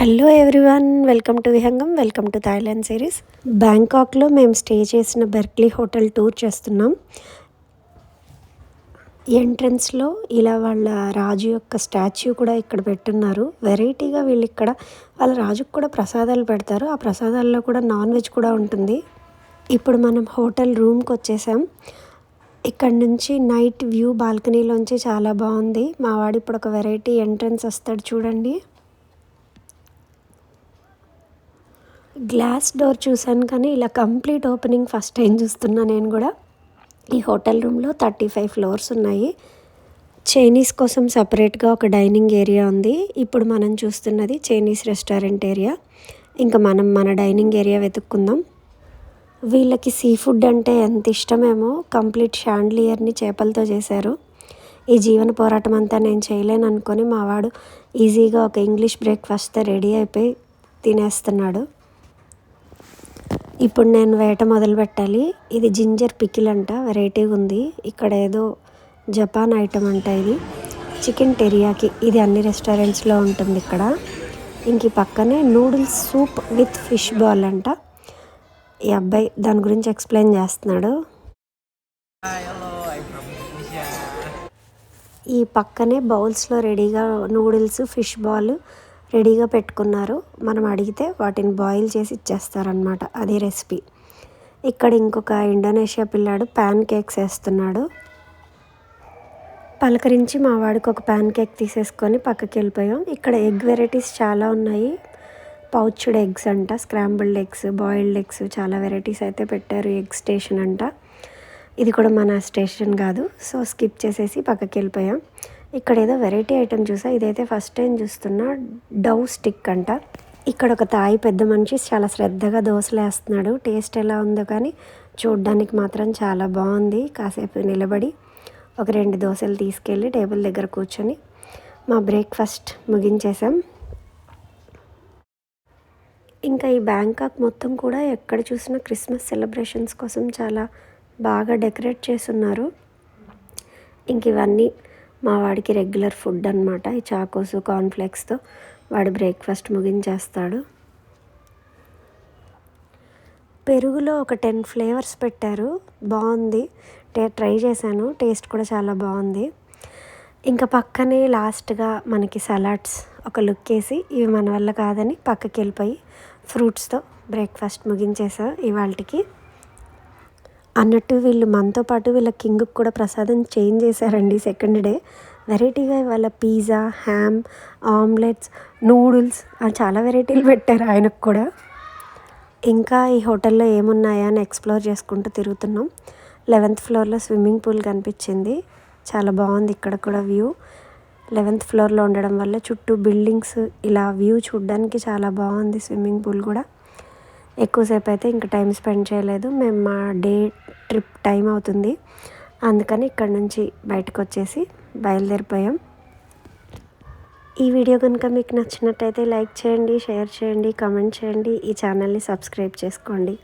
Hello everyone, welcome to Vihangam. Welcome to Thailand series. బ్యాంకాక్లో మేము stay చేసిన బెర్క్లీ హోటల్ టూర్ చేస్తున్నాం. ఎంట్రన్స్లో ఇలా వాళ్ళ రాజు యొక్క స్టాచ్యూ కూడా ఇక్కడ పెట్టున్నారు. వెరైటీగా వీళ్ళు ఇక్కడ వాళ్ళ రాజుకు కూడా ప్రసాదాలు పెడతారు. ఆ ప్రసాదాల్లో కూడా నాన్ వెజ్ కూడా ఉంటుంది. ఇప్పుడు మనం హోటల్ రూమ్కి వచ్చేసాం. ఇక్కడ నుంచి నైట్ వ్యూ బాల్కనీలోంచి చాలా బాగుంది. మా వాడు ఇప్పుడు ఒక వెరైటీ ఎంట్రన్స్ వస్తాడు చూడండి. గ్లాస్ డోర్ చూసాను కానీ ఇలా కంప్లీట్ ఓపెనింగ్ ఫస్ట్ టైం చూస్తున్నా నేను కూడా. ఈ హోటల్ రూమ్లో 35 ఫ్లోర్స్ ఉన్నాయి. చైనీస్ కోసం సపరేట్గా ఒక డైనింగ్ ఏరియా ఉంది. ఇప్పుడు మనం చూస్తున్నది చైనీస్ రెస్టారెంట్ ఏరియా. ఇంకా మనం మన డైనింగ్ ఏరియా వెతుక్కుందాం. వీళ్ళకి సీ ఫుడ్ అంటే ఎంత ఇష్టమేమో. కంప్లీట్ షాండ్లియర్ని చేపలతో చేశారు. ఈ జీవన పోరాటం అంతా నేను చేయలేను అనుకొని మా వాడు ఈజీగా ఒక ఇంగ్లీష్ బ్రేక్ఫాస్ట్తో రెడీ అయిపోయి తినేస్తున్నాడు. ఇప్పుడు నేను వేట మొదలు పెట్టాలి. ఇది జింజర్ పికిల్ అంట, వెరైటీగా ఉంది. ఇక్కడ ఏదో జపాన్ ఐటమ్ అంట. ఇది చికెన్ టెరియాకి. ఇది అన్ని రెస్టారెంట్స్లో ఉంటుంది ఇక్కడ. ఇంక పక్కనే noodles soup with fish ball అంట. ఈ అబ్బాయి దాని గురించి ఎక్స్ప్లెయిన్ చేస్తున్నాడు. ఈ పక్కనే బౌల్స్లో రెడీగా నూడిల్స్ ఫిష్ బాల్ రెడీగా పెట్టుకున్నారు. మనం అడిగితే వాటిని బాయిల్ చేసి ఇచ్చేస్తారనమాట. అది రెసిపీ. ఇక్కడ ఇంకొక ఇండోనేషియా పిల్లాడు ప్యాన్ కేక్స్ వేస్తున్నాడు. పలకరించి మా వాడికి ఒక ప్యాన్ కేక్ తీసేసుకొని పక్కకి వెళ్ళిపోయాం. ఇక్కడ ఎగ్ వెరైటీస్ చాలా ఉన్నాయి. పౌచ్డ్ ఎగ్స్ అంట, స్క్రాంబుల్డ్ ఎగ్స్, బాయిల్డ్ ఎగ్స్, చాలా వెరైటీస్ అయితే పెట్టారు. ఎగ్ స్టేషన్ అంట. ఇది కూడా మన స్టేషన్ కాదు, సో స్కిప్ చేసేసి పక్కకి వెళ్ళిపోయాం. ఇక్కడ ఏదో వెరైటీ ఐటెం చూసా. ఇదైతే ఫస్ట్ టైం చూస్తున్నా. డవ్ స్టిక్ అంట. ఇక్కడ ఒక తాయి పెద్ద మనిషి చాలా శ్రద్ధగా దోశలు వేస్తున్నాడు. టేస్ట్ ఎలా ఉందో కానీ చూడ్డానికి మాత్రం చాలా బాగుంది. కాసేపు నిలబడి ఒక 2 దోశలు తీసుకెళ్ళి టేబుల్ దగ్గర కూర్చొని మా బ్రేక్ఫాస్ట్ ముగించేసాం. ఇంకా ఈ బ్యాంకాక్ మొత్తం కూడా ఎక్కడ చూసినా క్రిస్మస్ సెలబ్రేషన్స్ కోసం చాలా బాగా డెకరేట్ చేస్తున్నారు. ఇంక ఇవన్నీ మా వాడికి రెగ్యులర్ ఫుడ్ అనమాట. ఈ చాకోసు కార్న్ఫ్లేక్స్తో వాడు బ్రేక్ఫాస్ట్ ముగించేస్తాడు. పెరుగులో ఒక 10 ఫ్లేవర్స్ పెట్టారు. బాగుంది. ట్రై చేశాను. టేస్ట్ కూడా చాలా బాగుంది. ఇంకా పక్కనే లాస్ట్గా మనకి సలాడ్స్ ఒక లుక్ వేసి ఇవి మన వల్ల కాదని పక్కకి వెళ్ళిపోయి ఫ్రూట్స్తో బ్రేక్ఫాస్ట్ ముగించేసా ఇవాళకి. అన్నట్టు వీళ్ళు మనతో పాటు వీళ్ళ కింగ్కి కూడా ప్రసాదం చేంజ్ చేశారండి. సెకండ్ డే వెరైటీగా ఇవాళ పిజ్జా, హ్యామ్, ఆమ్లెట్స్, నూడిల్స్ చాలా వెరైటీలు పెట్టారు ఆయనకు కూడా. ఇంకా ఈ హోటల్లో ఏమున్నాయా అని ఎక్స్ప్లోర్ చేసుకుంటూ తిరుగుతున్నాం. 11th ఫ్లోర్లో స్విమ్మింగ్ పూల్ కనిపించింది. చాలా బాగుంది ఇక్కడ కూడా వ్యూ. 11th ఫ్లోర్లో ఉండడం వల్ల చుట్టూ బిల్డింగ్స్, ఇలా వ్యూ చూడడానికి చాలా బాగుంది. స్విమ్మింగ్ పూల్ కూడా ఎక్కువసేపు అయితే ఇంకా టైం స్పెండ్ చేయలేదు. మేము మా డే ట్రిప్ టైం అవుతుంది అందుకని ఇక్కడ నుంచి బయటకు వచ్చేసి బయలుదేరిపోయాం. ఈ వీడియో కనుక మీకు నచ్చినట్టయితే లైక్ చేయండి, షేర్ చేయండి, కామెంట్ చేయండి. ఈ ఛానల్ని సబ్స్క్రైబ్ చేసుకోండి.